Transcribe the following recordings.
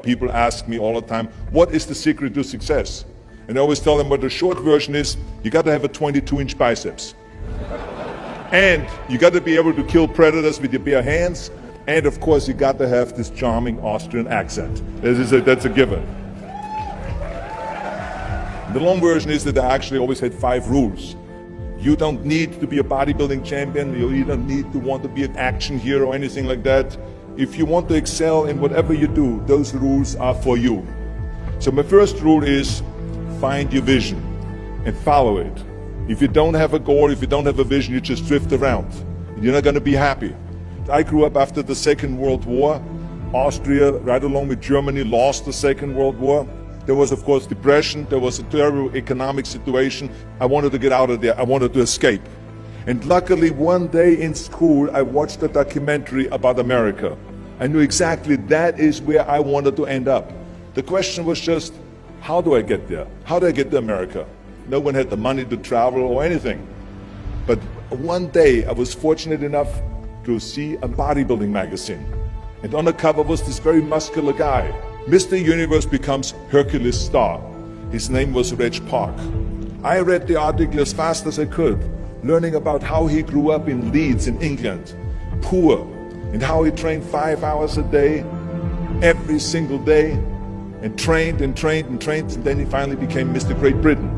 people ask me all the time, what is the secret to success? And I always tell them, what the short version is, you got to have a 22-inch biceps. And you got to be able to kill predators with your bare hands. And of course, you got to have this charming Austrian accent. That's a given. The long version is that I actually always had 5 rules. You don't need to be a bodybuilding champion. You don't need to want to be an action hero or anything like that. If you want to excel in whatever you do, those rules are for you. So my first rule is find your vision and follow it. If you don't have a goal, if you don't have a vision, you just drift around. You're not going to be happy. I grew up after the Second World War. Austria, right along with Germany, lost the Second World War. There was, of course, depression. There was a terrible economic situation. I wanted to get out of there. I wanted to escape. And luckily, one day in school, I watched a documentary about America. I knew exactly that is where I wanted to end up. The question was just, how do I get there? How do I get to America? No one had the money to travel or anything. But one day, I was fortunate enough to see a bodybuilding magazine. And on the cover was this very muscular guy. Mr. Universe becomes Hercules star. His name was Reg Park. I read the article as fast as I could, learning about how he grew up in Leeds in England, poor, and how he trained 5 hours a day, every single day, and trained and trained and trained, and then he finally became Mr. Great Britain,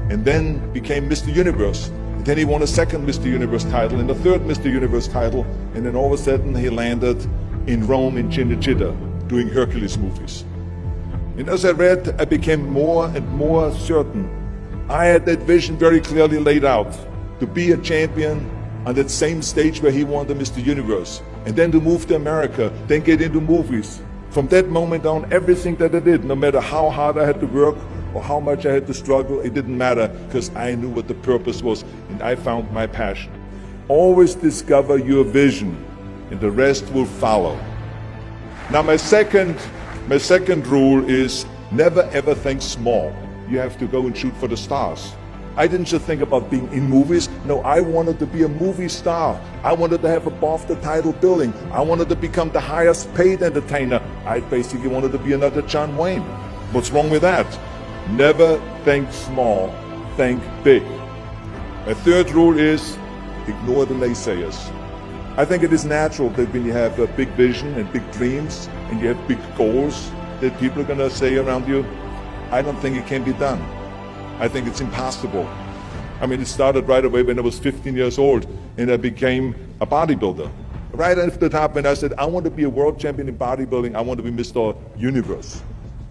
and then became Mr. Universe. And then he won a second Mr. Universe title and a third Mr. Universe title, and then all of a sudden he landed in Rome in Cinecittà, doing Hercules movies. And as I read, I became more and more certain. I had that vision very clearly laid out, to be a champion on that same stage where he won the Mr. Universe, and then to move to America, then get into movies. From that moment on, everything that I did, no matter how hard I had to work or how much I had to struggle, it didn't matter, because I knew what the purpose was, and I found my passion. Always discover your vision, and the rest will follow. Now my second rule is never ever think small. You have to go and shoot for the stars. I didn't just think about being in movies. No, I wanted to be a movie star. I wanted to have above the title billing. I wanted to become the highest paid entertainer. I basically wanted to be another John Wayne. What's wrong with that? Never think small, think big. My third rule is ignore the naysayers. I think it is natural that when you have a big vision and big dreams and you have big goals, that people are going to say around you, I don't think it can be done. I think it's impossible. I mean, it started right away when I was 15 years old and I became a bodybuilder. Right after the top, when I said, I want to be a world champion in bodybuilding, I want to be Mr. Universe.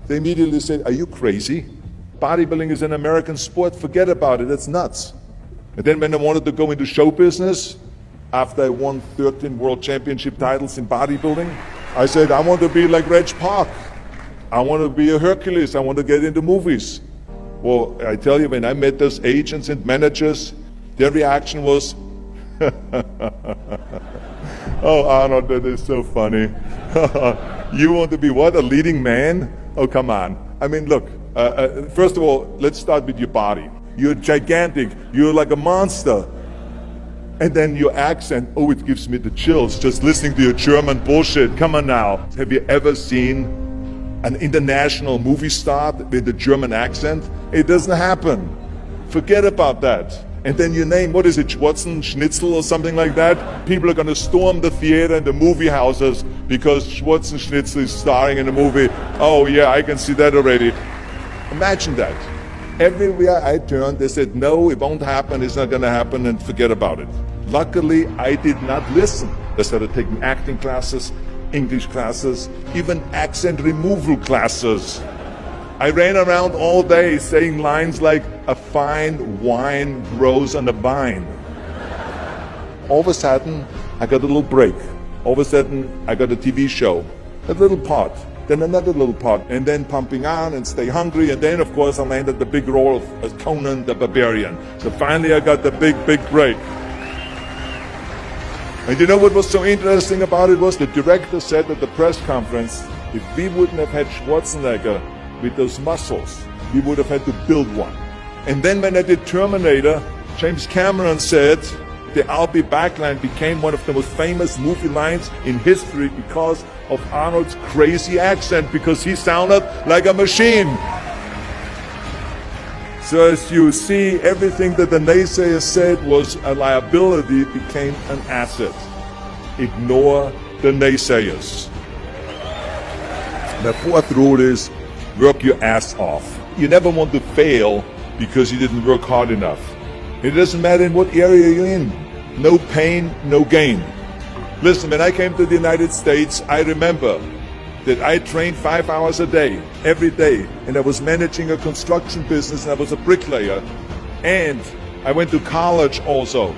They immediately said, are you crazy? Bodybuilding is an American sport, forget about it, that's nuts. And then when I wanted to go into show business, after I won 13 world championship titles in bodybuilding, I said, I want to be like Reg Park. I want to be a Hercules. I want to get into movies. Well, I tell you, when I met those agents and managers, their reaction was, oh, Arnold, that is so funny. You want to be what, a leading man? Oh, come on. I mean, look, first of all, let's start with your body. You're gigantic. You're like a monster. And then your accent, oh, it gives me the chills just listening to your German bullshit. Come on now. Have you ever seen an international movie star with a German accent? It doesn't happen. Forget about that. And then your name, what is it, Schwarzen, Schnitzel or something like that? People are going to storm the theater and the movie houses because Schwarzen Schnitzel is starring in a movie. Oh yeah, I can see that already. Imagine that. Everywhere I turned, they said, no, it won't happen, it's not going to happen, and forget about it. Luckily, I did not listen. I started taking acting classes, English classes, even accent removal classes. I ran around all day saying lines like, a fine wine grows on a vine. All of a sudden, I got a little break. All of a sudden, I got a TV show, a little part. Then another little part, and then Pumping On and Stay Hungry, and then of course I landed the big role of Conan the Barbarian. So finally I got the big break. And you know what was so interesting about it was the director said at the press conference, if we wouldn't have had Schwarzenegger with those muscles, we would have had to build one. And then when I did Terminator, James Cameron said, the I'll be back line became one of the most famous movie lines in history because of Arnold's crazy accent, because he sounded like a machine. So as you see, everything that the naysayers said was a liability became an asset. Ignore the naysayers. The fourth rule is work your ass off. You never want to fail because you didn't work hard enough. It doesn't matter in what area you're in. No pain, no gain. Listen, when I came to the United States, I remember that I trained 5 hours a day, every day, and I was managing a construction business, and I was a bricklayer, and I went to college also,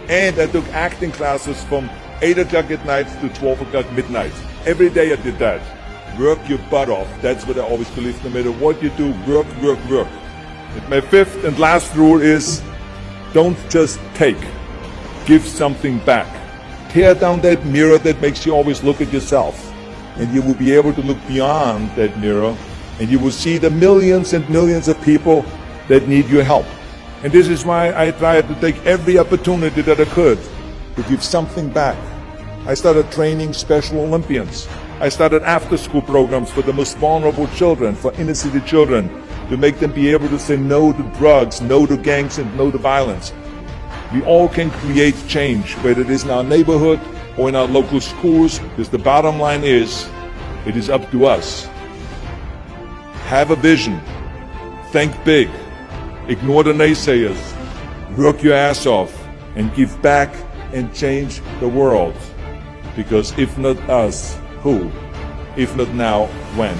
and I took acting classes from 8 o'clock at night to 12 o'clock midnight. Every day I did that. Work your butt off. That's what I always believe. No matter what you do, work, work, work. And my fifth and last rule is, don't just take. Give something back. Tear down that mirror that makes you always look at yourself. And you will be able to look beyond that mirror, and you will see the millions and millions of people that need your help. And this is why I tried to take every opportunity that I could to give something back. I started training Special Olympians. I started after-school programs for the most vulnerable children, for inner-city children, to make them be able to say no to drugs, no to gangs, and no to violence. We all can create change, whether it is in our neighborhood or in our local schools, because the bottom line is, it is up to us. Have a vision. Think big. Ignore the naysayers. Work your ass off and give back and change the world. Because if not us, who? If not now, when?